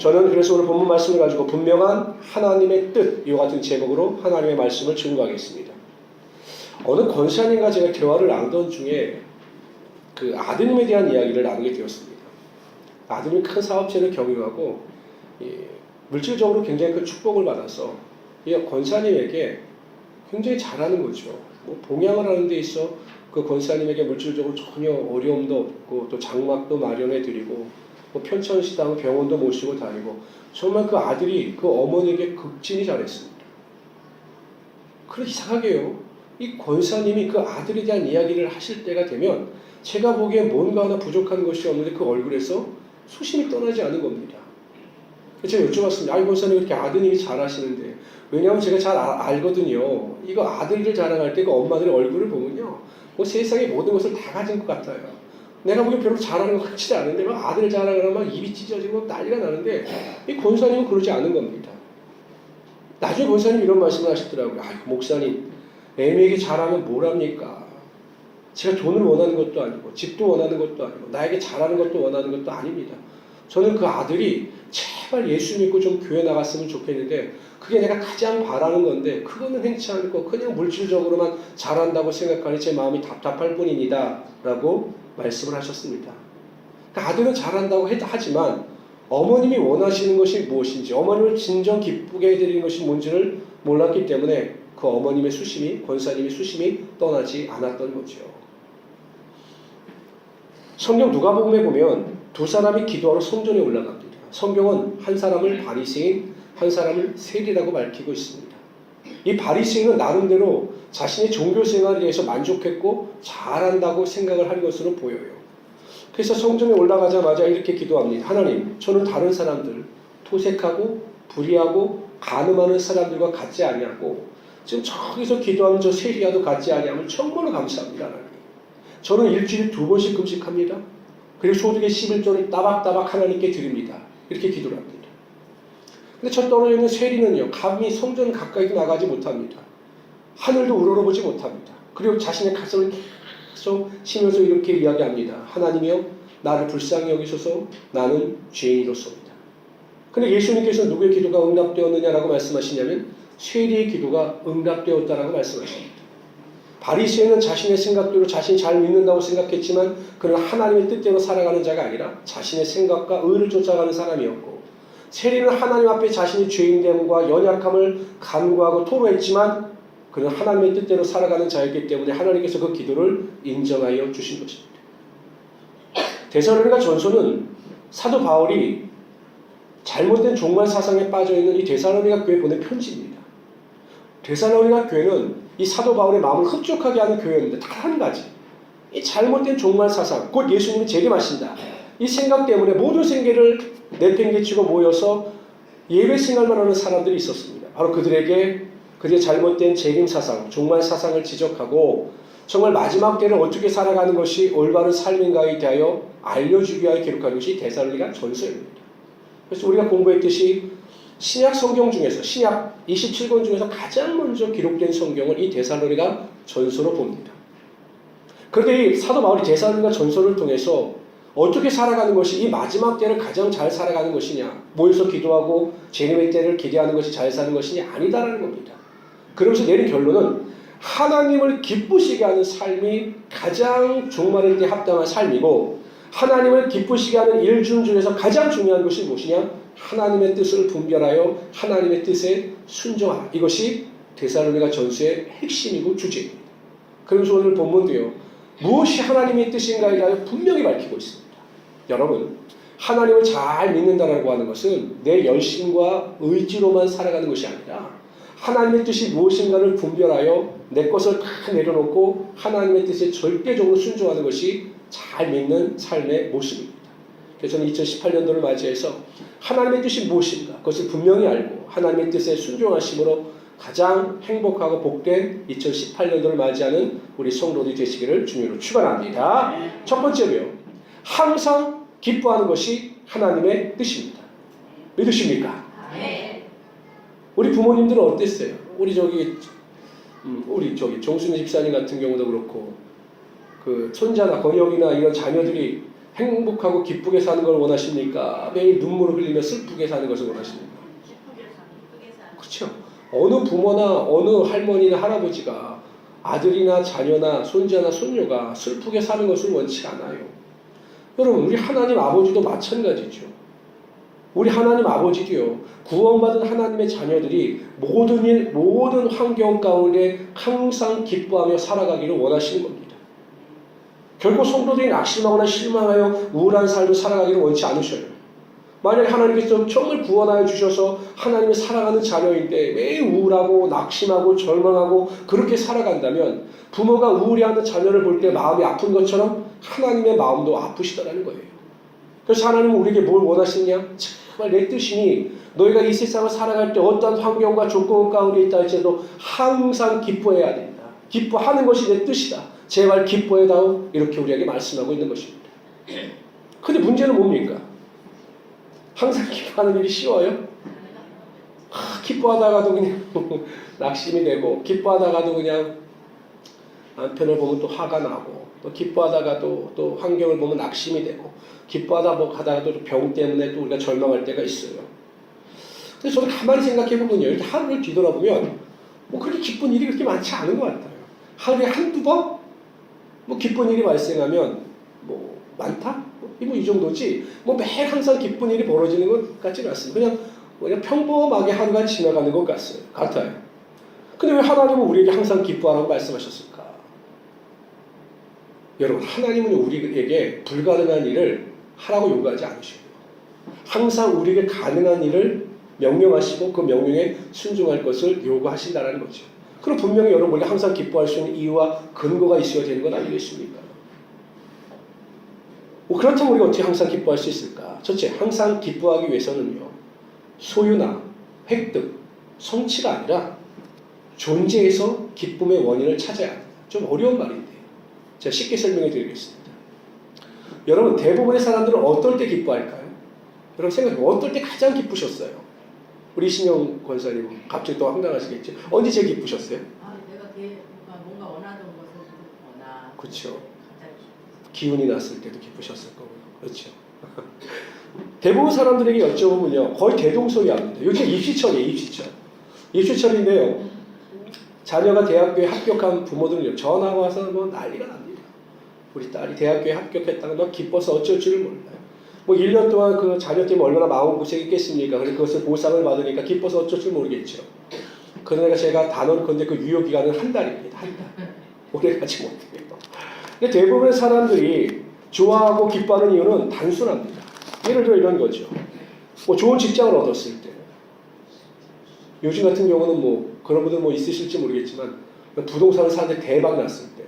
저는 그래서 오늘 본문 말씀을 가지고 분명한 하나님의 뜻, 이와 같은 제목으로 하나님의 말씀을 증거하겠습니다. 어느 권사님과 제가 대화를 나누던 중에 그 아드님에 대한 이야기를 나누게 되었습니다. 아드님이 큰 사업체를 경영하고 물질적으로 굉장히 큰 축복을 받아서 이 권사님에게 굉장히 잘하는 거죠. 봉양을 하는 데 있어 그 권사님에게 물질적으로 전혀 어려움도 없고 또 장막도 마련해 드리고 편천시당 병원도 모시고 다니고 정말 그 아들이 그 어머니에게 극진히 잘했습니다. 그런데 이상하게요, 이 권사님이 그 아들에 대한 이야기를 하실 때가 되면 제가 보기에 뭔가 하나 부족한 것이 없는데 그 얼굴에서 수심이 떠나지 않은 겁니다. 제가 여쭤봤습니다. 이 권사님 이렇게 아드님이 잘하시는데, 왜냐하면 제가 잘 알거든요. 이거 아들들 자랑할 때 그 엄마들의 얼굴을 보면요, 세상의 모든 것을 다 가진 것 같아요. 내가 보기엔 별로 잘하는 것 같지 않은데 막 아들 자랑을 하면 막 입이 찢어지고 난리가 나는데, 이 권사님은 그러지 않은 겁니다. 나중에 권사님이 이런 말씀을 하시더라고요. 목사님, 애미에게 잘하면 뭐랍니까? 제가 돈을 원하는 것도 아니고 집도 원하는 것도 아니고 나에게 잘하는 것도 원하는 것도 아닙니다. 저는 그 아들이 제발 예수 믿고 좀 교회 나갔으면 좋겠는데 그게 내가 가장 바라는 건데 그거는 행치 않고 그냥 물질적으로만 잘한다고 생각하니 제 마음이 답답할 뿐입니다 라고 말씀을 하셨습니다. 그러니까 아들은 잘한다고 하지만 어머님이 원하시는 것이 무엇인지, 어머님을 진정 기쁘게 해드리는 것이 뭔지를 몰랐기 때문에 그 어머님의 수심이, 권사님의 수심이 떠나지 않았던 거죠. 성경 누가복음에 보면 두 사람이 기도하러 성전에 올라갑니다. 성경은 한 사람을 바리새인, 한 사람을 세리라고 밝히고 있습니다. 이 바리새인은 나름대로 자신의 종교 생활에 대해서 만족했고 잘한다고 생각을 한 것으로 보여요. 그래서 성전에 올라가자마자 이렇게 기도합니다. 하나님, 저는 다른 사람들, 토색하고 불의하고 간음하는 사람들과 같지 아니하고 지금 저기서 기도하는 저 세리와도 같지 아니함을 정말로 감사합니다. 하나님. 저는 일주일에 2번씩 금식합니다. 그리고 소득의 11조를 따박따박 하나님께 드립니다. 이렇게 기도를 합니다. 근데 저 떨어져 있는 세리는요, 감히 성전 가까이도 나가지 못합니다. 하늘도 우러러보지 못합니다. 그리고 자신의 가슴을 계속 치면서 이렇게 이야기합니다. 하나님이여, 나를 불쌍히 여기소서. 나는 죄인이로소이다. 근데 예수님께서 누구의 기도가 응답되었느냐라고 말씀하시냐면 세리의 기도가 응답되었다라고 말씀하십니다. 바리새인은 자신의 생각대로 자신이 잘 믿는다고 생각했지만 그는 하나님의 뜻대로 살아가는 자가 아니라 자신의 생각과 의를 쫓아가는 사람이었고, 세리는 하나님 앞에 자신의 죄인됨과 연약함을 간구하고 토로했지만 그는 하나님의 뜻대로 살아가는 자였기 때문에 하나님께서 그 기도를 인정하여 주신 것입니다. 데살로니가 전서는 사도 바울이 잘못된 종말 사상에 빠져있는 이 데살로니가 교회에 보낸 편지입니다. 데살로니가 교회는 이 사도 바울의 마음을 흡족하게 하는 교회였는데 단 한 가지, 이 잘못된 종말 사상, 곧 예수님이 재림하신다, 이 생각 때문에 모든 생계를 내팽개치고 모여서 예배 생활만 하는 사람들이 있었습니다. 바로 그들에게 그들의 잘못된 재림 사상, 종말 사상을 지적하고 정말 마지막 때를 어떻게 살아가는 것이 올바른 삶인가에 대하여 알려주기 위하여 기록한 것이 데살로니가 전서입니다. 그래서 우리가 공부했듯이 신약 성경 중에서, 신약 27권 중에서 가장 먼저 기록된 성경을 이 데살로니가 전서로 봅니다. 그런데 이 사도 바울이 데살로니가 전서를 통해서 어떻게 살아가는 것이 이 마지막 때를 가장 잘 살아가는 것이냐, 모여서 기도하고 재림의 때를 기대하는 것이 잘 사는 것이냐, 아니다라는 겁니다. 그러면서 내린 결론은 하나님을 기쁘시게 하는 삶이 가장 종말의 때 합당한 삶이고, 하나님을 기쁘시게 하는 일 중에서 가장 중요한 것이 무엇이냐? 하나님의 뜻을 분별하여 하나님의 뜻에 순종하라. 이것이 데살로니가 전서의 핵심이고 주제입니다. 그러면서 오늘 본문도요, 무엇이 하나님의 뜻인가에 대하여 분명히 밝히고 있습니다. 여러분, 하나님을 잘 믿는다라고 하는 것은 내 열심과 의지로만 살아가는 것이 아니라 하나님의 뜻이 무엇인가를 분별하여 내 것을 다 내려놓고 하나님의 뜻에 절대적으로 순종하는 것이 잘 믿는 삶의 모습입니다. 그래서 저는 2018년도를 맞이해서 하나님의 뜻이 무엇인가 그것을 분명히 알고 하나님의 뜻에 순종하심으로 가장 행복하고 복된 2018년도를 맞이하는 우리 성도들이 되시기를 주님으로 축원합니다. 첫 번째로요, 항상 기뻐하는 것이 하나님의 뜻입니다. 믿으십니까? 우리 부모님들은 어땠어요? 우리 정순희 집사님 같은 경우도 그렇고 그 손자나 권영이나 이런 자녀들이 행복하고 기쁘게 사는 걸 원하십니까? 매일 눈물을 흘리며 슬프게 사는 것을 원하십니까? 그렇죠. 어느 부모나 어느 할머니나 할아버지가 아들이나 자녀나 손자나 손녀가 슬프게 사는 것을 원치 않아요. 여러분, 우리 하나님 아버지도 마찬가지죠. 우리 하나님 아버지도요, 구원받은 하나님의 자녀들이 모든 일, 모든 환경 가운데 항상 기뻐하며 살아가기를 원하시는 겁니다. 결코 성도들이 낙심하거나 실망하여 우울한 삶을 살아가기를 원치 않으셔요. 만약에 하나님께서 정말 구원하여 주셔서 하나님의 사랑하는 자녀인데 매일 우울하고 낙심하고 절망하고 그렇게 살아간다면 부모가 우울해하는 자녀를 볼 때 마음이 아픈 것처럼 하나님의 마음도 아프시더라는 거예요. 그래서 하나님은 우리에게 뭘 원하시냐? 정말 내 뜻이니 너희가 이 세상을 살아갈 때 어떤 환경과 조건 가운데 있다 할지라도 항상 기뻐해야 된다. 기뻐하는 것이 내 뜻이다. 제발 기뻐해다오. 이렇게 우리에게 말씀하고 있는 것입니다. 근데 문제는 뭡니까? 항상 기뻐하는 일이 쉬워요? 기뻐하다가도 그냥 낙심이 되고, 기뻐하다가도 그냥 남편을 보면 또 화가 나고, 또 기뻐하다가도 또 환경을 보면 낙심이 되고, 기뻐하다가도 병 때문에 또 우리가 절망할 때가 있어요. 근데 저도 가만히 생각해 보면요, 이렇게 하루를 뒤돌아보면 뭐 그렇게 기쁜 일이 그렇게 많지 않은 것 같아요. 하루에 한두 번? 뭐 기쁜 일이 발생하면 뭐 많다? 뭐 이 정도지. 뭐 매일 항상 기쁜 일이 벌어지는 것 같지는 않습니다. 그냥 평범하게 하루가 지나가는 것 같아요. 근데 왜 하나님은 우리에게 항상 기뻐하라고 말씀하셨을까? 여러분, 하나님은 우리에게 불가능한 일을 하라고 요구하지 않으셔요. 항상 우리에게 가능한 일을 명령하시고 그 명령에 순종할 것을 요구하신다는 거죠. 그럼 분명히 여러분, 우리가 항상 기뻐할 수 있는 이유와 근거가 있어야 되는 건 아니겠습니까? 그렇다면 우리가 어떻게 항상 기뻐할 수 있을까? 첫째, 항상 기뻐하기 위해서는요, 소유나 획득, 성취가 아니라 존재에서 기쁨의 원인을 찾아야 합니다. 좀 어려운 말인데 제가 쉽게 설명해 드리겠습니다. 여러분, 대부분의 사람들은 어떨 때 기뻐할까요? 여러분 생각해보세요. 어떨 때 가장 기쁘셨어요? 우리 이신영 권사님 갑자기 또 황당하시겠죠? 언제 제일 기쁘셨어요? 내가 뭔가 원하던 것을 듣거나. 그렇죠. 기운이 났을 때도 기쁘셨을 거고요. 그렇죠. 대부분 사람들에게 여쭤보면요, 거의 대동소이합니다. 요즘 입시철이에요, 입시철. 입시철인데요, 자녀가 대학교에 합격한 부모들은요, 전화가 와서 뭐 난리가 납니다. 우리 딸이 대학교에 합격했다가 막 기뻐서 어쩔 줄을 몰라요. 뭐 1년 동안 그 자녀 때문에 얼마나 마음고생했겠습니까? 그래서 그것을 보상을 받으니까 기뻐서 어쩔 줄 모르겠죠. 그러니까 제가 단언컨대 그 유효기간은 한 달입니다. 한 달. 오래가지 못해요. 근데 대부분의 사람들이 좋아하고 기뻐하는 이유는 단순합니다. 예를 들어 이런 거죠. 뭐 좋은 직장을 얻었을 때, 요즘 같은 경우는 뭐 그런 분들 뭐 있으실지 모르겠지만 부동산을 사는데 대박 났을 때,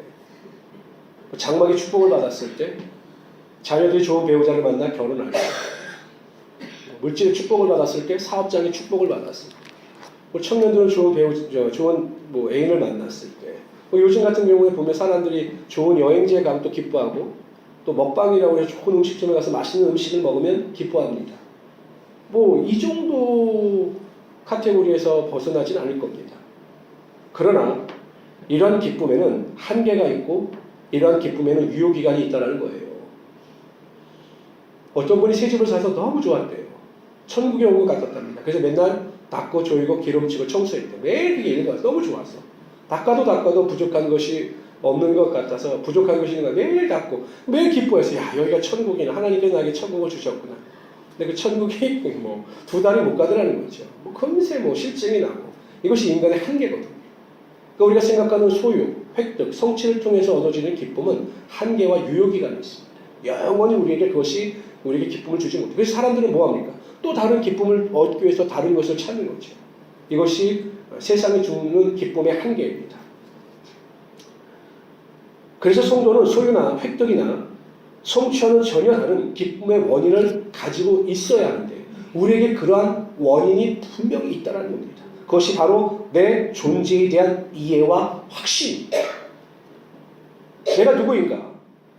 장막의 축복을 받았을 때, 자녀들이 좋은 배우자를 만나 결혼할 때, 물질의 축복을 받았을 때, 사업장의 축복을 받았을 때, 뭐 청년들은 좋은 뭐 애인을 만났을 때, 뭐 요즘 같은 경우에 보면 사람들이 좋은 여행지에 가면 또 기뻐하고, 또 먹방이라고 해서 좋은 음식점에 가서 맛있는 음식을 먹으면 기뻐합니다. 뭐 이 정도 카테고리에서 벗어나진 않을 겁니다. 그러나 이러한 기쁨에는 한계가 있고 이러한 기쁨에는 유효기간이 있다는 거예요. 어떤 분이 새 집을 사서 너무 좋았대요. 천국에 온 것 같았답니다. 그래서 맨날 닦고 조이고 기름치고 청소했대요. 매일 그게 일인 거예요. 너무 좋아서. 닦아도 부족한 것이 없는 것 같아서 부족한 것이 있는 거 매일 닦고 매일 기뻐해서 야, 여기가 천국이나 하나님께서 나에게 천국을 주셨구나. 근데 그 천국이 뭐 2달이 못 가더라는 거죠. 뭐 금세 뭐 실증이 나고. 이것이 인간의 한계거든요. 그러니까 우리가 생각하는 소유, 획득, 성취를 통해서 얻어지는 기쁨은 한계와 유효기간이 있습니다. 영원히 우리에게 그것이 우리에게 기쁨을 주지 못해요. 그래서 사람들은 뭐합니까? 또 다른 기쁨을 얻기 위해서 다른 것을 찾는 거죠. 이것이 세상이 주는 기쁨의 한계입니다. 그래서 성도는 소유나 획득이나 성취와는 전혀 다른 기쁨의 원인을 가지고 있어야 하는데 우리에게 그러한 원인이 분명히 있다는 겁니다. 그것이 바로 내 존재에 대한 이해와 확신입니다. 내가 누구인가?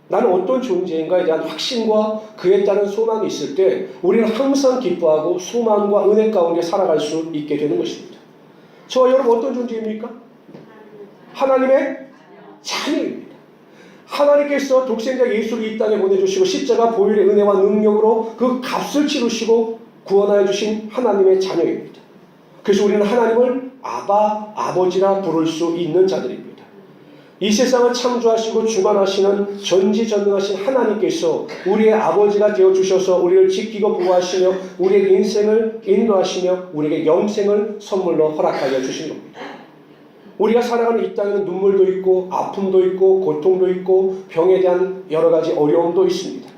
나는 어떤 존재인가에 대한 확신과 그에 따른 소망이 있을 때 우리는 항상 기뻐하고 소망과 은혜 가운데 살아갈 수 있게 되는 것입니다. 저와 여러분 어떤 존재입니까? 하나님의 자녀입니다. 하나님께서 독생자 예수를 이 땅에 보내주시고 십자가 보혈의 은혜와 능력으로 그 값을 치르시고 구원하여 주신 하나님의 자녀입니다. 그래서 우리는 하나님을 아바, 아버지라 부를 수 있는 자들입니다. 이 세상을 창조하시고 주관하시는 전지전능하신 하나님께서 우리의 아버지가 되어주셔서 우리를 지키고 보호하시며 우리의 인생을 인도하시며 우리에게 영생을 선물로 허락하여 주신 겁니다. 우리가 살아가는 이 땅에는 눈물도 있고 아픔도 있고 고통도 있고 병에 대한 여러 가지 어려움도 있습니다.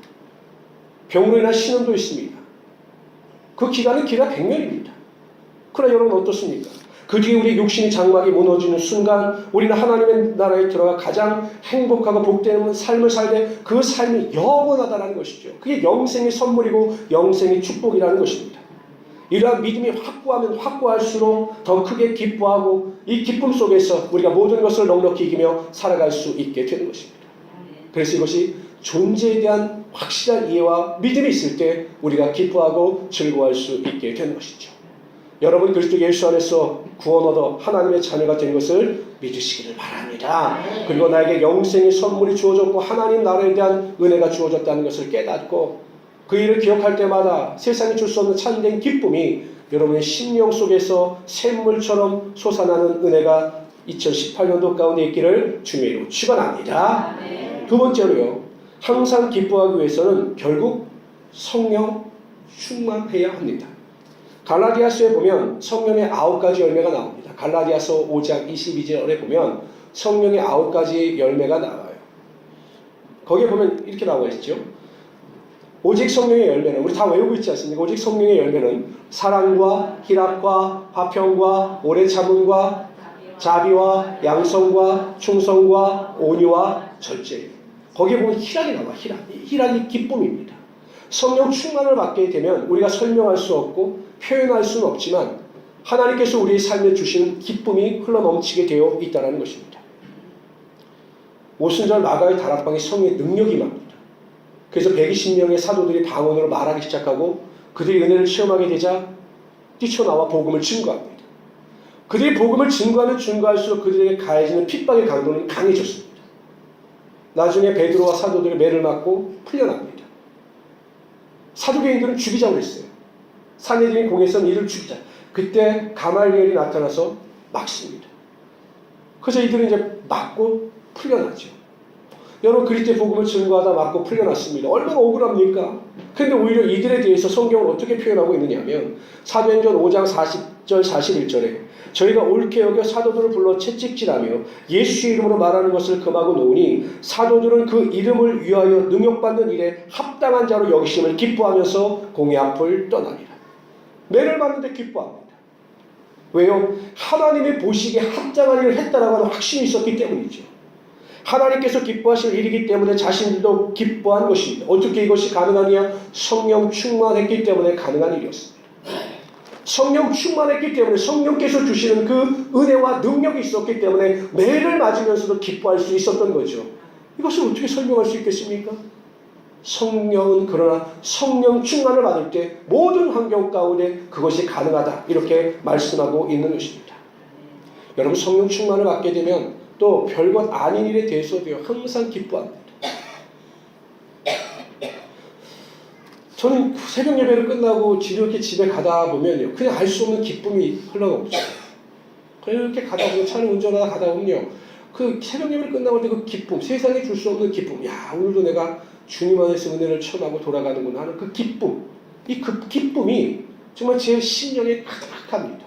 병으로 인한 신음도 있습니다. 그 기간은 기가 100년입니다. 그러나 여러분 어떻습니까? 그 뒤에 우리 육신의 장막이 무너지는 순간 우리는 하나님의 나라에 들어가 가장 행복하고 복되는 삶을 살되 그 삶이 영원하다는 것이죠. 그게 영생의 선물이고 영생의 축복이라는 것입니다. 이러한 믿음이 확고하면 확고할수록 더 크게 기뻐하고 이 기쁨 속에서 우리가 모든 것을 넉넉히 이기며 살아갈 수 있게 되는 것입니다. 그래서 이것이 존재에 대한 확실한 이해와 믿음이 있을 때 우리가 기뻐하고 즐거워할 수 있게 되는 것이죠. 여러분 그리스도 예수 안에서 구원 얻어 하나님의 자녀가 된 것을 믿으시기를 바랍니다. 그리고 나에게 영생의 선물이 주어졌고 하나님 나라에 대한 은혜가 주어졌다는 것을 깨닫고 그 일을 기억할 때마다 세상이 줄 수 없는 참된 기쁨이 여러분의 심령 속에서 샘물처럼 솟아나는 은혜가 2018년도 가운데 있기를 주님의 이름으로 축원합니다. 두 번째로요. 항상 기뻐하기 위해서는 결국 성령 충만해야 합니다. 갈라디아서에 보면 성령의 9가지 열매가 나옵니다. 갈라디아서 5장 22절에 보면 성령의 9가지 열매가 나와요. 거기에 보면 이렇게 나와 있죠. 오직 성령의 열매는 우리 다 외우고 있지 않습니까? 오직 성령의 열매는 사랑과 희락과 화평과 오래 참음과 자비와 양성과 충성과 온유와 절제. 거기에 보면 희락이 나와. 희락이 기쁨입니다. 성령 충만을 받게 되면 우리가 설명할 수 없고 표현할 수는 없지만 하나님께서 우리의 삶에 주시는 기쁨이 흘러넘치게 되어 있다는 것입니다. 오순절 마가의 다락방에 성령의 능력이 임합니다. 그래서 120명의 사도들이 방언으로 말하기 시작하고 그들이 은혜를 체험하게 되자 뛰쳐나와 복음을 증거합니다. 그들이 복음을 증거하면 증거할수록 그들에게 가해지는 핍박의 강도는 강해졌습니다. 나중에 베드로와 사도들이 매를 맞고 풀려납니다. 사두개인들은 죽이자고 했어요. 산헤드린 공에서는 이를 죽이자. 그때 가말리엘이 나타나서 막습니다. 그래서 이들은 이제 맞고 풀려나죠. 여러분 그리스도의 복음을 증거하다 맞고 풀려났습니다. 얼마나 억울합니까? 그런데 오히려 이들에 대해서 성경을 어떻게 표현하고 있느냐면 사도행전 5장 40절 41절에 저희가 옳게 여겨 사도들을 불러 채찍질하며 예수의 이름으로 말하는 것을 금하고 놓으니 사도들은 그 이름을 위하여 능욕받는 일에 합당한 자로 여기심을 기뻐하면서 공의 앞을 떠나니라. 매를 맞는데 기뻐합니다. 왜요? 하나님의 보시기에 합당한 일을 했다라고 하는 확신이 있었기 때문이죠. 하나님께서 기뻐하실 일이기 때문에 자신들도 기뻐한 것입니다. 어떻게 이것이 가능하냐? 성령 충만했기 때문에 가능한 일이었습니다. 성령 충만했기 때문에 성령께서 주시는 그 은혜와 능력이 있었기 때문에 매를 맞으면서도 기뻐할 수 있었던 거죠. 이것을 어떻게 설명할 수 있겠습니까? 성령은 그러나 성령 충만을 받을 때 모든 환경 가운데 그것이 가능하다 이렇게 말씀하고 있는 것입니다. 여러분 성령 충만을 받게 되면 또 별것 아닌 일에 대해서도 항상 기뻐합니다. 저는 새벽 예배를 끝나고 이렇게 집에 가다 보면요 그냥 알 수 없는 기쁨이 흘러넘쳐요. 그냥 이렇게 가다 보면 차를 운전하다 가다 보면요 그 새벽 예배를 끝나고 그 기쁨, 세상에 줄 수 없는 기쁨, 야 오늘도 내가 주님 안에서 은혜를 체험하고 돌아가는구나 하는 그 기쁨, 이 그 기쁨이 정말 제 심령에 가득합니다.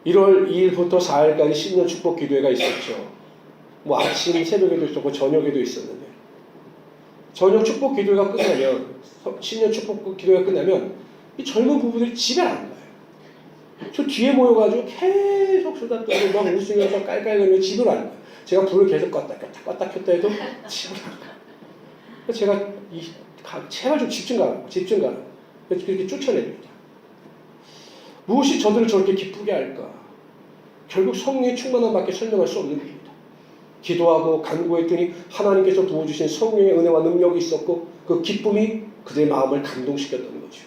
1월 2일부터 4일까지 신년 축복 기도회가 있었죠. 뭐 아침 새벽에도 있었고 저녁에도 있었는데 저녁 축복 기도회가 끝나면 신년 축복 기도회가 끝나면 이 젊은 부부들이 집에 안 가요. 저 뒤에 모여가지고 계속 수다 떨고 막 웃으면서 깔깔거리며 집을 안 가요. 제가 불을 계속 껐다 켰다 해도 집을 안 가요. 그래서 제가 제발 좀 집중 가라고 그래서 그렇게 쫓아냅니다. 무엇이 저들을 저렇게 기쁘게 할까? 결국 성령의 충만함 밖에 설명할 수 없는 것입니다. 기도하고 간구했더니 하나님께서 부어주신 성령의 은혜와 능력이 있었고 그 기쁨이 그들의 마음을 감동시켰던 거죠.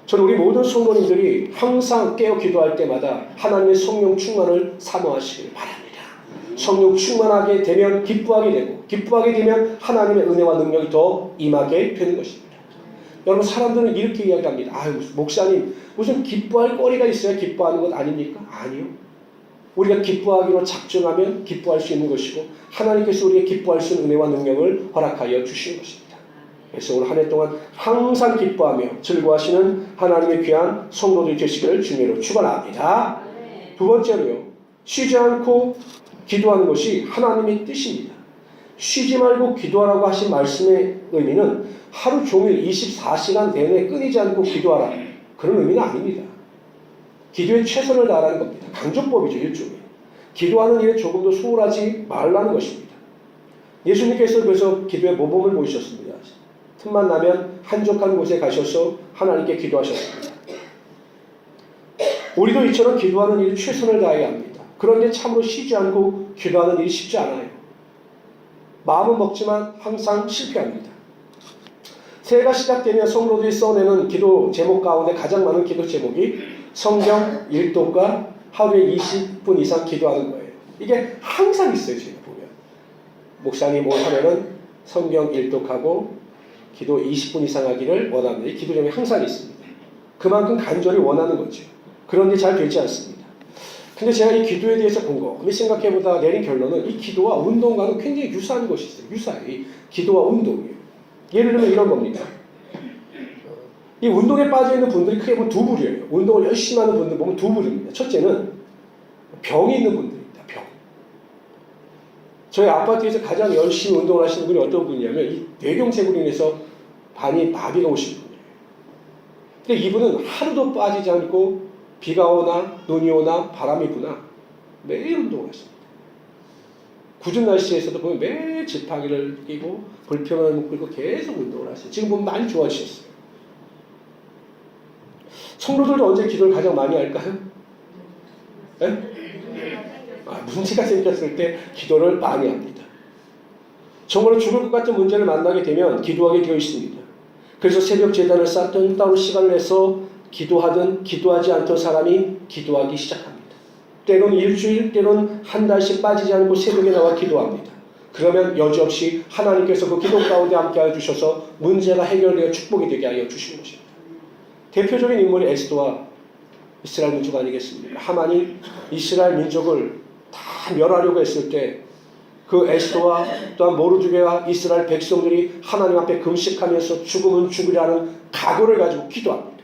저는 우리 모든 성도님들이 항상 깨어 기도할 때마다 하나님의 성령 충만을 사모하시길 바랍니다. 성령 충만하게 되면 기뻐하게 되고 기뻐하게 되면 하나님의 은혜와 능력이 더 임하게 되는 것입니다. 여러분 사람들은 이렇게 이야기합니다. 아유 목사님 무슨 기뻐할 거리가 있어야 기뻐하는 것 아닙니까? 아니요. 우리가 기뻐하기로 작정하면 기뻐할 수 있는 것이고 하나님께서 우리에게 기뻐할 수 있는 은혜와 능력을 허락하여 주신 것입니다. 그래서 오늘 한 해 동안 항상 기뻐하며 즐거워하시는 하나님의 귀한 성도들이 되시기를 주님으로 축원합니다. 두 번째로요. 쉬지 않고 기도하는 것이 하나님의 뜻입니다. 쉬지 말고 기도하라고 하신 말씀의 의미는 하루 종일 24시간 내내 끊이지 않고 기도하라 그런 의미는 아닙니다. 기도에 최선을 다하라는 겁니다. 강조법이죠. 일종의. 기도하는 일에 조금도 소홀하지 말라는 것입니다. 예수님께서 그래서 기도의 모범을 보이셨습니다. 틈만 나면 한적한 곳에 가셔서 하나님께 기도하셨습니다. 우리도 이처럼 기도하는 일에 최선을 다해야 합니다. 그런데 참으로 쉬지 않고 기도하는 일이 쉽지 않아요. 마음은 먹지만 항상 실패합니다. 새해가 시작되면 성도들이 써내는 기도 제목 가운데 가장 많은 기도 제목이 성경 일독과 하루에 20분 이상 기도하는 거예요. 이게 항상 있어요. 제가 보면 목사님 뭘 하면은 성경 일독하고 기도 20분 이상 하기를 원합니다. 이 기도 제목이 항상 있습니다. 그만큼 간절히 원하는 거죠. 그런데 잘 되지 않습니다. 근데 제가 이 기도에 대해서 곰곰이 생각해보다가 내린 결론은 이 기도와 운동과는 굉장히 유사한 것이 있어요. 유사해. 기도와 운동이에요. 예를 들면 이런 겁니다. 이 운동에 빠져있는 분들이 크게 보면 두 부류예요. 운동을 열심히 하는 분들 보면 두 부류입니다. 첫째는 병이 있는 분들입니다. 병. 저희 아파트에서 가장 열심히 운동을 하시는 분이 어떤 분이냐면 이 뇌경색으로 인해서 반이 마비가 오신 분이에요. 근데 이분은 하루도 빠지지 않고 비가 오나 눈이 오나 바람이 부나 매일 운동을 하십니다. 궂은 날씨에서도 보면 매일 지팡이를 끼고 불편한 목 끌고 계속 운동을 하세요. 지금 보면 많이 좋아지셨어요. 성도들도 언제 기도를 가장 많이 할까요? 네? 문제가 생겼을 때 기도를 많이 합니다. 정말로 죽을 것 같은 문제를 만나게 되면 기도하게 되어 있습니다. 그래서 새벽 제단을 쌓든 따로 시간을 내서 기도하든 기도하지 않던 사람이 기도하기 시작합니다. 때론 일주일, 때론 한 달씩 빠지지 않고 새벽에 나와 기도합니다. 그러면 여지없이 하나님께서 그 기도 가운데 함께하여 주셔서 문제가 해결되어 축복이 되게 하여 주시는 것입니다. 대표적인 인물이 에스더와 이스라엘 민족 아니겠습니까? 하만이 이스라엘 민족을 다 멸하려고 했을 때 그 에스더와 또한 모르드게와 이스라엘 백성들이 하나님 앞에 금식하면서 죽으면 죽으라는 각오를 가지고 기도합니다.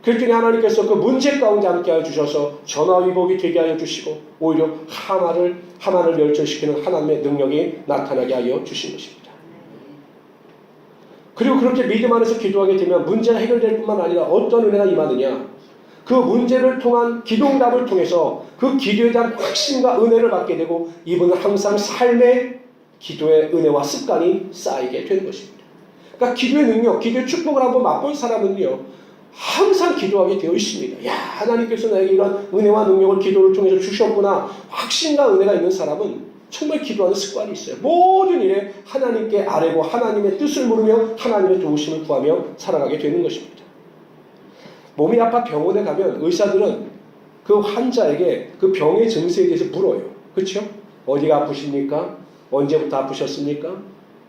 그랬더니 하나님께서 그 문제 가운데 함께하여 주셔서 전화위복이 되게 하여 주시고 오히려 하만을 멸절시키는 하나님의 능력이 나타나게 하여 주신 것입니다. 그리고 그렇게 믿음 안에서 기도하게 되면 문제가 해결될 뿐만 아니라 어떤 은혜가 임하느냐, 그 문제를 통한 기도응답을 통해서 그 기도에 대한 확신과 은혜를 받게 되고 이분은 항상 삶의 기도의 은혜와 습관이 쌓이게 되는 것입니다. 그러니까 기도의 능력, 기도의 축복을 한번 맛본 사람은요 항상 기도하게 되어 있습니다. 야, 하나님께서 나에게 이런 은혜와 능력을 기도를 통해서 주셨구나. 확신과 은혜가 있는 사람은 정말 기도하는 습관이 있어요. 모든 일에 하나님께 아뢰고 하나님의 뜻을 물으며 하나님의 도우심을 구하며 살아가게 되는 것입니다. 몸이 아파 병원에 가면 의사들은 그 환자에게 그 병의 증세에 대해서 물어요. 그렇죠? 어디가 아프십니까? 언제부터 아프셨습니까?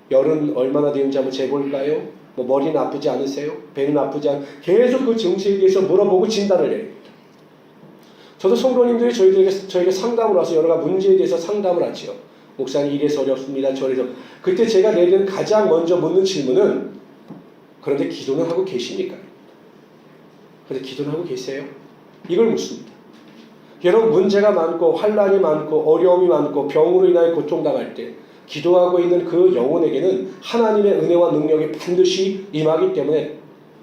열은 얼마나 되는지 한번 재볼까요? 뭐 머리는 아프지 않으세요? 배는 아프지 계속 그 증세에 대해서 물어보고 진단을 내립니다. 저도 성도님들이 저에게 상담을 와서 여러 가지 문제에 대해서 상담을 하지요. 목사님 이래서 어렵습니다. 저래서. 그때 제가 내리는 가장 먼저 묻는 질문은 그런데 기도는 하고 계십니까? 그런데 기도는 하고 계세요? 이걸 묻습니다. 여러분 문제가 많고 환난이 많고 어려움이 많고 병으로 인하여 고통당할 때 기도하고 있는 그 영혼에게는 하나님의 은혜와 능력이 반드시 임하기 때문에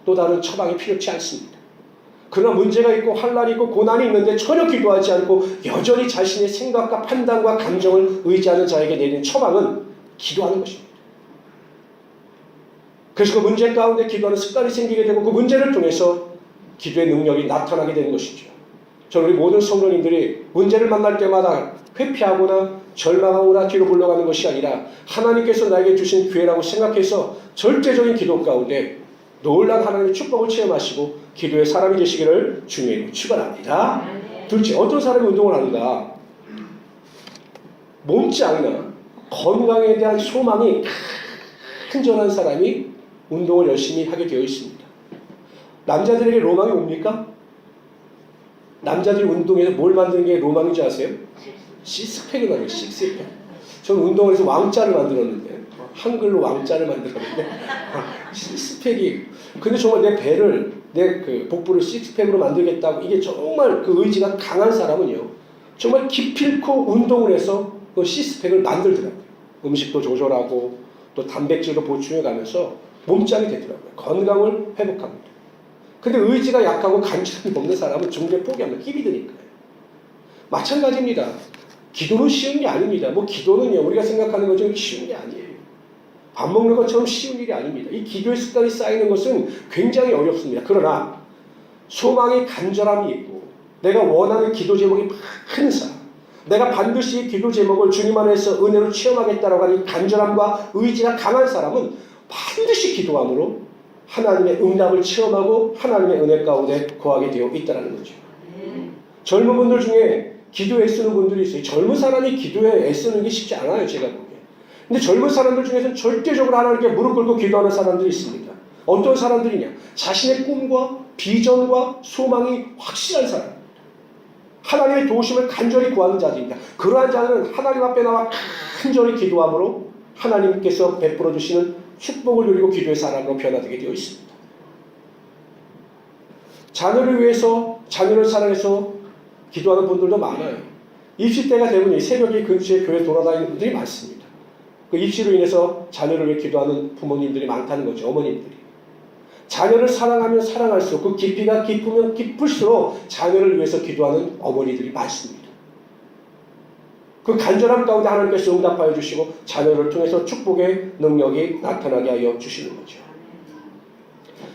또 다른 처방이 필요치 않습니다. 그러나 문제가 있고 환난이 있고 고난이 있는데 전혀 기도하지 않고 여전히 자신의 생각과 판단과 감정을 의지하는 자에게 내리는 처방은 기도하는 것입니다. 그래서 그 문제 가운데 기도하는 습관이 생기게 되고 그 문제를 통해서 기도의 능력이 나타나게 되는 것이죠. 저는 우리 모든 성도님들이 문제를 만날 때마다 회피하거나 절망하거나 뒤로 물러가는 것이 아니라 하나님께서 나에게 주신 기회라고 생각해서 절대적인 기도 가운데 놀란 하나님의 축복을 체험하시고 기도의 사람이 되시기를 주님의 축원합니다. 둘째, 어떤 사람이 운동을 하는가? 몸지 않나 건강에 대한 소망이 간절한 사람이 운동을 열심히 하게 되어 있습니다. 남자들에게 로망이 뭡니까? 남자들이 운동에서 뭘 만드는 게 로망인 줄 아세요? 시스팩을 만들어요. 시스팩. 저는 운동을 해서 왕자를 만들었는데 한글로 왕자를 만들었는데 시스팩이 근데 정말 내 배를 내 그 복부를 시스팩으로 만들겠다고 이게 정말 그 의지가 강한 사람은요 정말 기필코 운동을 해서 그 시스팩을 만들더라고요. 음식도 조절하고 또 단백질도 보충해 가면서 몸짱이 되더라고요. 건강을 회복합니다. 근데 의지가 약하고 간절함이 없는 사람은 중간에 포기합니다. 힘이 드니까요. 마찬가지입니다. 기도는 쉬운 게 아닙니다. 뭐 기도는요 우리가 생각하는 것처럼 쉬운 게 아니에요. 밥 먹는 것처럼 쉬운 일이 아닙니다. 이 기도의 습관이 쌓이는 것은 굉장히 어렵습니다. 그러나 소망이 간절함이 있고 내가 원하는 기도 제목이 큰 사람, 내가 반드시 이 기도 제목을 주님 안에서 은혜로 체험하겠다라고 하는 간절함과 의지가 강한 사람은 반드시 기도함으로 하나님의 응답을 체험하고 하나님의 은혜 가운데 거하게 되어 있다는 거죠. 젊은 분들 중에 기도에 애쓰는 분들이 있어요. 젊은 사람이 기도에 애쓰는 게 쉽지 않아요. 제가 보기에. 근데 젊은 사람들 중에서는 절대적으로 하나님께 무릎 꿇고 기도하는 사람들이 있습니다. 어떤 사람들이냐? 자신의 꿈과 비전과 소망이 확실한 사람. 하나님의 도우심을 간절히 구하는 자들입니다. 그러한 자는 하나님 앞에 나와 간절히 기도함으로 하나님께서 베풀어 주시는 축복을 누리고 기도의 사람으로 변화되게 되어 있습니다. 자녀를 위해서 자녀를 사랑해서 기도하는 분들도 많아요. 입시 때가 되면 새벽에 근처에 교회 돌아다니는 분들이 많습니다. 그 입시로 인해서 자녀를 위해 기도하는 부모님들이 많다는 거죠. 어머님들이. 자녀를 사랑하면 사랑할수록 그 깊이가 깊으면 깊을수록 자녀를 위해서 기도하는 어머니들이 많습니다. 그 간절함 가운데 하나님께서 응답하여 주시고 자녀를 통해서 축복의 능력이 나타나게 하여 주시는 거죠.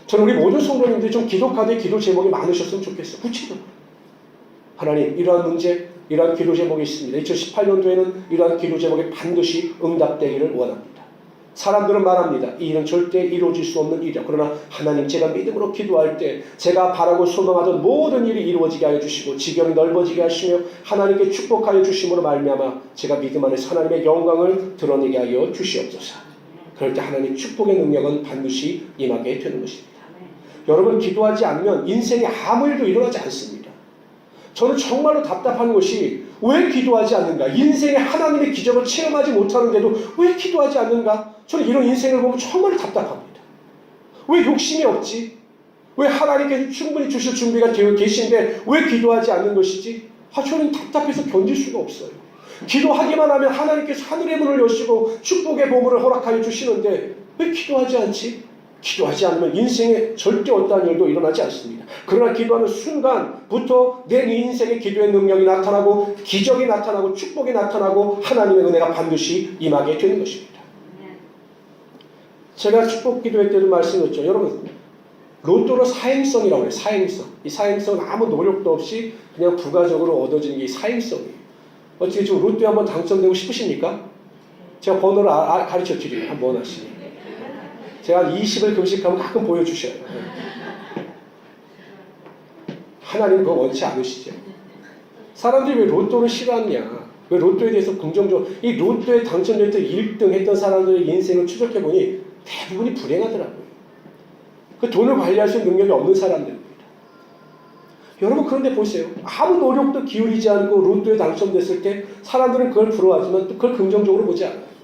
저는 우리 모든 성도님들이 좀 기도 카드에 기도 제목이 많으셨으면 좋겠어요. 구체적으로. 하나님 이러한 문제, 이러한 기도 제목이 있습니다. 2018년도에는 이러한 기도 제목이 반드시 응답되기를 원합니다. 사람들은 말합니다. 이 일은 절대 이루어질 수 없는 일이야. 그러나 하나님 제가 믿음으로 기도할 때 제가 바라고 소망하던 모든 일이 이루어지게 하여 주시고 지경이 넓어지게 하시며 하나님께 축복하여 주심으로 말미암아 제가 믿음 안에서 하나님의 영광을 드러내게 하여 주시옵소서. 그럴 때 하나님 축복의 능력은 반드시 임하게 되는 것입니다. 여러분 기도하지 않으면 인생에 아무 일도 일어나지 않습니다. 저는 정말로 답답한 것이 왜 기도하지 않는가? 인생에 하나님의 기적을 체험하지 못하는데도 왜 기도하지 않는가? 저는 이런 인생을 보면 정말 답답합니다. 왜 욕심이 없지? 왜 하나님께서 충분히 주실 준비가 되어 계신데 왜 기도하지 않는 것이지? 저는 답답해서 견딜 수가 없어요. 기도하기만 하면 하나님께서 하늘의 문을 여시고 축복의 보물을 허락하여 주시는데 왜 기도하지 않지? 기도하지 않으면 인생에 절대 어떠한 일도 일어나지 않습니다. 그러나 기도하는 순간부터 내 인생의 기도의 능력이 나타나고 기적이 나타나고 축복이 나타나고 하나님의 은혜가 반드시 임하게 되는 것입니다. 제가 축복 기도회 때도 말씀드렸죠. 여러분 로또로 사행성이라고 해요. 사행성. 이 사행성은 아무 노력도 없이 그냥 부가적으로 얻어지는 게 사행성이에요. 어떻게 지금 로또에 한번 당첨되고 싶으십니까? 제가 번호를 가르쳐 드려요. 한번 하시면. 제가 20을 금식하면 가끔 보여주셔요. 하나님은 그거 원치 않으시죠. 사람들이 왜 로또를 싫어하냐? 왜 로또에 대해서 긍정적으로 이 로또에 당첨될 때 1등 했던 사람들의 인생을 추적해보니 대부분이 불행하더라고요. 그 돈을 관리할 수 있는 능력이 없는 사람들입니다. 여러분 그런데 보세요. 아무 노력도 기울이지 않고 로또에 당첨됐을 때 사람들은 그걸 부러워하지만 또 그걸 긍정적으로 보지 않아요.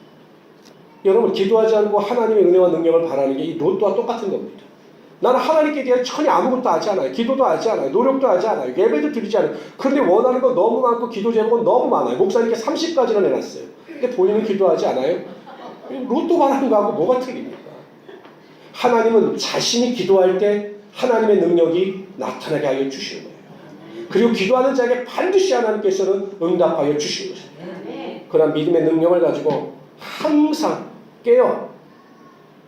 여러분 기도하지 않고 하나님의 은혜와 능력을 바라는 게 이 로또와 똑같은 겁니다. 나는 하나님께 대해 전혀 아무것도 하지 않아요. 기도도 하지 않아요. 노력도 하지 않아요. 예배도 드리지 않아요. 그런데 원하는 건 너무 많고 기도 제목은 너무 많아요. 목사님께 30가지나 내놨어요. 근데 본인은 기도하지 않아요? 로또 바라는 거하고 뭐가 틀립니까? 하나님은 자신이 기도할 때 하나님의 능력이 나타나게 하여 주시는 거예요. 그리고 기도하는 자에게 반드시 하나님께서는 응답하여 주시는 것입니다. 그런 믿음의 능력을 가지고 항상 깨어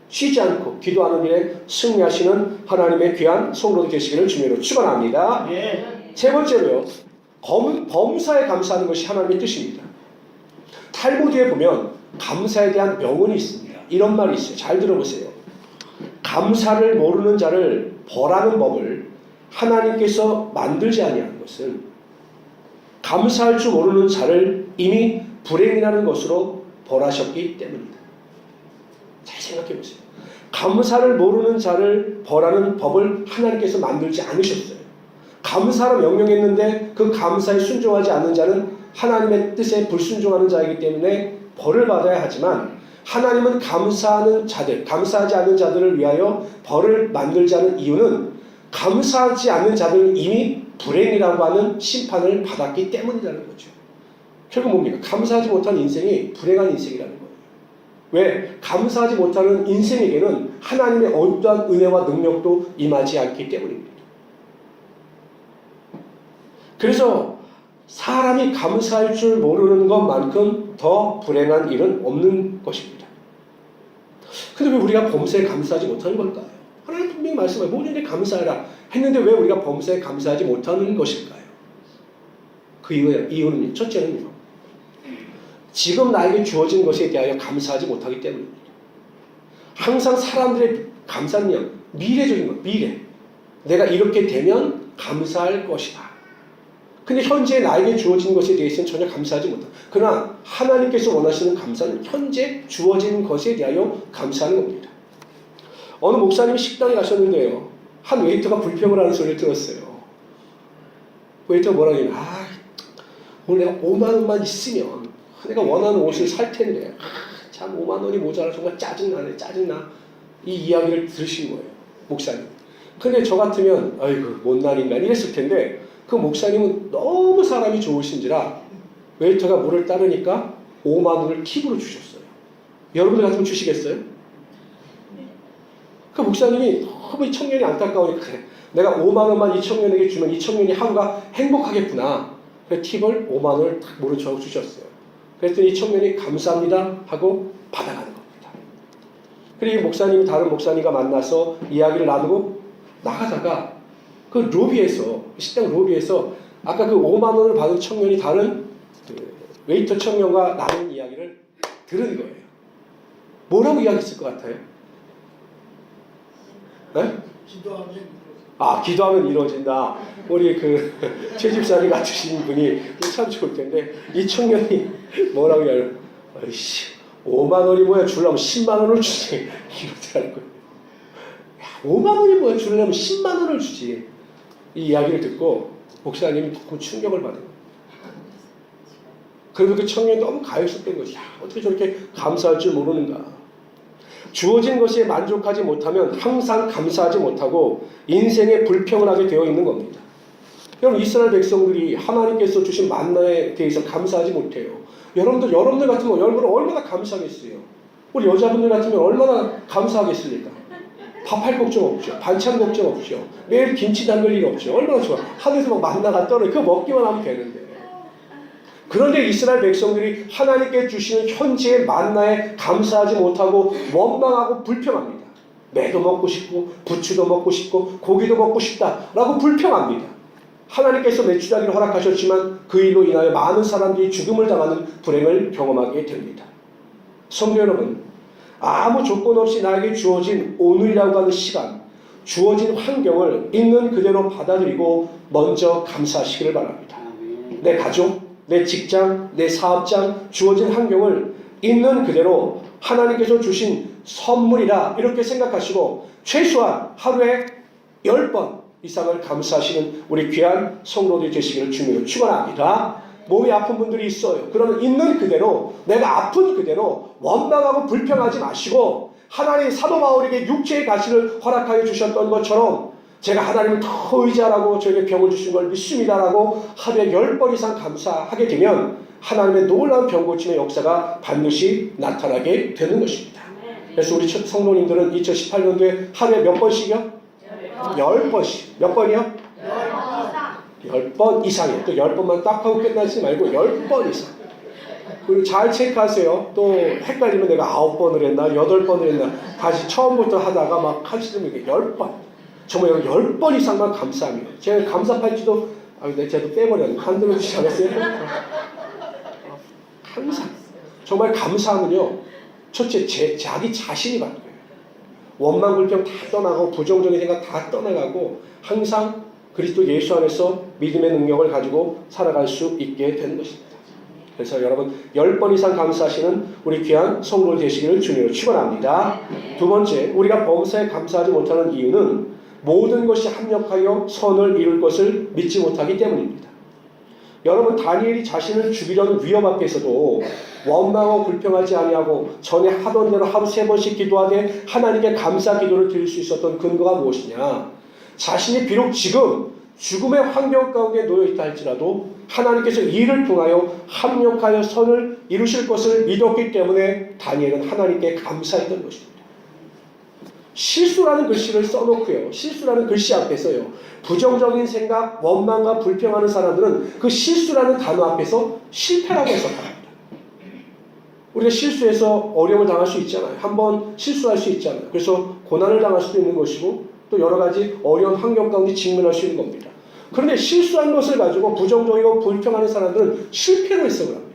쉬지 않고 기도하는 일에 승리하시는 하나님의 귀한 성도들 되시기를 주님으로 축원합니다. 세 번째로요. 범사에 감사하는 것이 하나님의 뜻입니다. 탈무드에 보면 감사에 대한 명언이 있습니다. 이런 말이 있어요. 잘 들어보세요. 감사를 모르는 자를 벌하는 법을 하나님께서 만들지 아니한 것은 감사할 줄 모르는 자를 이미 불행이라는 것으로 벌하셨기 때문이다. 잘 생각해 보세요. 감사를 모르는 자를 벌하는 법을 하나님께서 만들지 않으셨어요. 감사를 명령했는데 그 감사에 순종하지 않는 자는 하나님의 뜻에 불순종하는 자이기 때문에 벌을 받아야 하지만, 하나님은 감사하는 자들, 감사하지 않는 자들을 위하여 벌을 만들지 않은 이유는 감사하지 않는 자들은 이미 불행이라고 하는 심판을 받았기 때문이라는 거죠. 결국 뭡니까? 감사하지 못한 인생이 불행한 인생이라는 거예요. 왜? 감사하지 못하는 인생에게는 하나님의 어떠한 은혜와 능력도 임하지 않기 때문입니다. 그래서 사람이 감사할 줄 모르는 것만큼 더 불행한 일은 없는 것입니다. 근데 왜 우리가 범사에 감사하지 못하는 걸까요? 하나님 분명히 말씀하여 모든 일에 감사하라 했는데 왜 우리가 범사에 감사하지 못하는 것일까요? 그 이유는 첫째는요, 지금 나에게 주어진 것에 대하여 감사하지 못하기 때문입니다. 항상 사람들의 감사는요, 미래적인 것, 미래. 내가 이렇게 되면 감사할 것이다. 근데 현재 나에게 주어진 것에 대해서는 전혀 감사하지 못한다. 그러나 하나님께서 원하시는 감사는 현재 주어진 것에 대하여 감사하는 겁니다. 어느 목사님이 식당에 가셨는데요, 한 웨이터가 불평을 하는 소리를 들었어요. 웨이터가 뭐라고 하냐면, 오늘 내가 5만 원만 있으면 내가 원하는 옷을 살 텐데, 참 5만 원이 모자라 정말 짜증나네, 짜증나. 이 이야기를 들으신 거예요, 목사님. 근데 저 같으면 아이고 못난 인간 이랬을 텐데, 그 목사님은 너무 사람이 좋으신지라 웨이터가 물을 따르니까 5만 원을 팁으로 주셨어요. 여러분들 같으면 주시겠어요? 그 목사님이 너무 이 청년이 안타까우니까, 그래, 내가 5만 원만 이 청년에게 주면 이 청년이 하루가 행복하겠구나. 그래서 팁을 5만 원을 딱 모른 척하고 주셨어요. 그랬더니 이 청년이 감사합니다 하고 받아가는 겁니다. 그리고 목사님이 다른 목사님과 만나서 이야기를 나누고 나가다가 그 로비에서, 식당 로비에서 아까 그 5만 원을 받은 청년이 다른 그 웨이터 청년과 나눈 이야기를 들은 거예요. 뭐라고 이야기했을 것 같아요? 네? 기도하면 이루어진다. 우리 그 최 집사님 같으신 분이 참 좋을 텐데, 이 청년이 뭐라고 이야기해요? 아이씨, 5만 원이 뭐야, 주려면 10만 원을 주지. 이러더라는 거예요. 5만 원이 뭐야, 주려면 10만 원을 주지. 이 이야기를 듣고 목사님이 너무 충격을 받은 거예요. 그래서 그 청년이 너무 가엾었던 것이, 어떻게 저렇게 감사할 줄 모르는가. 주어진 것에 만족하지 못하면 항상 감사하지 못하고 인생에 불평을 하게 되어 있는 겁니다. 여러분, 이스라엘 백성들이 하나님께서 주신 만나에 대해서 감사하지 못해요. 여러분들 같으면 여러분은 얼마나 감사하겠어요? 우리 여자분들 같으면 얼마나 감사하겠습니까? 밥할 걱정 없죠. 반찬 걱정 없죠. 매일 김치 담글 일 없죠. 얼마나 좋아. 하늘에서 막 만나가 떨어져. 그거 먹기만 하면 되는데. 그런데 이스라엘 백성들이 하나님께 주시는 현재의 만나에 감사하지 못하고 원망하고 불평합니다. 매도 먹고 싶고 부추도 먹고 싶고 고기도 먹고 싶다라고 불평합니다. 하나님께서 메추라기를 허락하셨지만 그 일로 인하여 많은 사람들이 죽음을 당하는 불행을 경험하게 됩니다. 성도 여러분, 아무 조건 없이 나에게 주어진 오늘이라고 하는 시간, 주어진 환경을 있는 그대로 받아들이고 먼저 감사하시기를 바랍니다. 내 가족, 내 직장, 내 사업장, 주어진 환경을 있는 그대로 하나님께서 주신 선물이라 이렇게 생각하시고 최소한 하루에 10번 이상을 감사하시는 우리 귀한 성도들이 되시기를 주님으로 축원합니다. 몸이 아픈 분들이 있어요. 그러면 있는 그대로, 내가 아픈 그대로 원망하고 불평하지 마시고, 하나님 사도 바울에게 육체의 가시를 허락하여 주셨던 것처럼 제가 하나님을 더 의지하라고 저에게 병을 주신 걸 믿습니다라고 하루에 10번 이상 감사하게 되면 하나님의 놀라운 병고침의 역사가 반드시 나타나게 되는 것입니다. 그래서 우리 성도님들은 2018년도에 하루에 몇 번씩이요? 10번씩. 몇 번이요? 10번 이상이에요. 또 10번만 딱 하고 끝나지 말고 10번 이상. 그리고 잘 체크하세요. 또 헷갈리면 내가 9번을 했나 8번을 했나 다시 처음부터 하다가 막 하시면 10번. 정말 10번 이상만 감사합니다. 제가 감사 팔찌도 제가 빼버렸네. 만들어 주지 않았어요? 항상 정말 감사하면요, 첫째 자기 자신이 바뀌어요. 원망 불평 다 떠나고 부정적인 생각 다 떠나가고 항상 그리스도 예수 안에서 믿음의 능력을 가지고 살아갈 수 있게 되는 것입니다. 그래서 여러분 10번 이상 감사하시는 우리 귀한 성도 되시기를 주님으로 축원합니다. 두 번째, 우리가 범사에 감사하지 못하는 이유는 모든 것이 합력하여 선을 이룰 것을 믿지 못하기 때문입니다. 여러분, 다니엘이 자신을 죽이려는 위협 앞에서도 원망하고 불평하지 아니하고 전에 하던 대로 하루 3번씩 기도하되 하나님께 감사 기도를 드릴 수 있었던 근거가 무엇이냐? 자신이 비록 지금 죽음의 환경 가운데 놓여 있다 할지라도 하나님께서 이를 통하여 합력하여 선을 이루실 것을 믿었기 때문에 다니엘은 하나님께 감사했던 것입니다. 실수라는 글씨를 써놓고요, 실수라는 글씨 앞에서요, 부정적인 생각, 원망과 불평하는 사람들은 그 실수라는 단어 앞에서 실패라고 해석합니다. 우리가 실수해서 어려움을 당할 수 있잖아요. 한번 실수할 수 있잖아요. 그래서 고난을 당할 수도 있는 것이고 또 여러 가지 어려운 환경 가운데 직면할 수 있는 겁니다. 그런데 실수한 것을 가지고 부정적이고 불평하는 사람들은 실패로 해석을 합니다.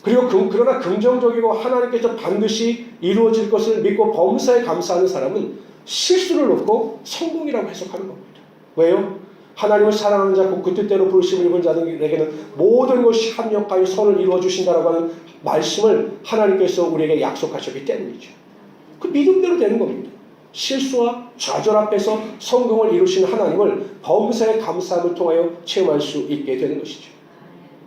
그리고 그러나 긍정적이고 하나님께서 반드시 이루어질 것을 믿고 범사에 감사하는 사람은 실수를 놓고 성공이라고 해석하는 겁니다. 왜요? 하나님을 사랑하는 자, 그 뜻대로 부르심을 입은 자들에게는 모든 것이 합력하여 선을 이루어 주신다라고 하는 말씀을 하나님께서 우리에게 약속하셨기 때문이죠. 그 믿음대로 되는 겁니다. 실수와 좌절 앞에서 성공을 이루시는 하나님을 범사에 감사함을 통하여 체험할 수 있게 되는 것이죠.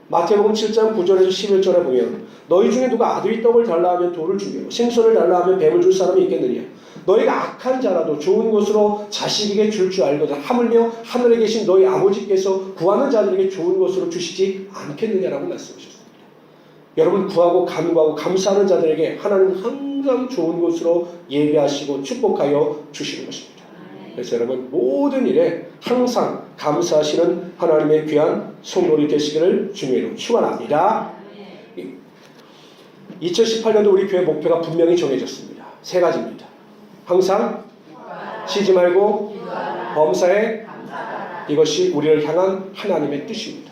마태복음 7장 9절에서 11절에 보면 너희 중에 누가 아들이 떡을 달라 하면 돌을 주며 생선을 달라 하면 뱀을 줄 사람이 있겠느냐? 너희가 악한 자라도 좋은 것으로 자식에게 줄 줄 알거든 하물며 하늘에 계신 너희 아버지께서 구하는 자들에게 좋은 것으로 주시지 않겠느냐라고 말씀하셨습니다. 여러분, 구하고 간구하고 감사하는 자들에게 하나님은 항상 좋은 것으로 예배하시고 축복하여 주시는 것입니다. 그래서 여러분, 모든 일에 항상 감사하시는 하나님의 귀한 성도들이 되시기를 주님으로 축원합니다. 2018년도 우리 교회 목표가 분명히 정해졌습니다. 3가지입니다. 항상 쉬지 말고 범사에, 이것이 우리를 향한 하나님의 뜻입니다.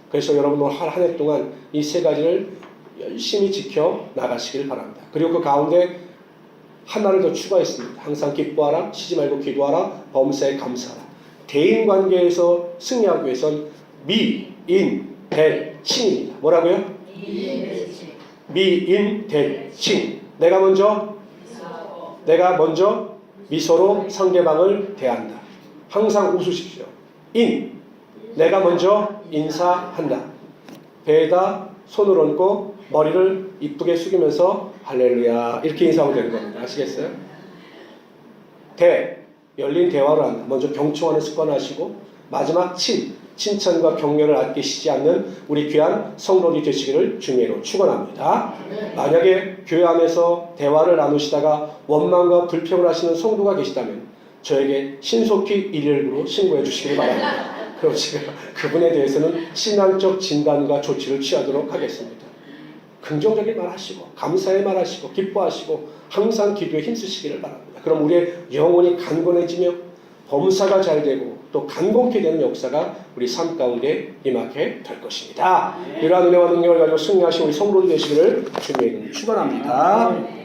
그래서 여러분 오늘 한 해 동안 이 3가지를 열심히 지켜 나가시길 바랍니다. 그리고 그 가운데 하나를 더 추가했습니다. 항상 기뻐하라, 쉬지 말고 기도하라, 범사에 감사하라. 대인관계에서 승리하기 위해선 미인대칭입니다. 뭐라고요? 미인대칭. 내가 먼저 미소로 상대방을 대한다. 항상 웃으십시오. 내가 먼저 인사한다. 배에다 손을 얹고 머리를 이쁘게 숙이면서 할렐루야 이렇게 인사하면 되는 겁니다. 아시겠어요? 열린 대화를 한다. 먼저 경청하는 습관을 하시고, 마지막 칭찬과 격려를 아끼시지 않는 우리 귀한 성도들이 되시기를 주님으로 축원합니다. 만약에 교회 안에서 대화를 나누시다가 원망과 불평을 하시는 성도가 계시다면 저에게 신속히 119로 신고해 주시기 바랍니다. 그럼 제가 그분에 대해서는 신앙적 진단과 조치를 취하도록 하겠습니다. 긍정적인 말 하시고 감사의 말 하시고 기뻐하시고 항상 기도에 힘쓰시기를 바랍니다. 그럼 우리의 영혼이 간건해지며 범사가 잘 되고 또 간공케 되는 역사가 우리 삶 가운데 임하게 될 것입니다. 이러한 은혜와 능력을 가지고 승리하신 우리 성도들 되시기를 주님의 이름으로 축원합니다.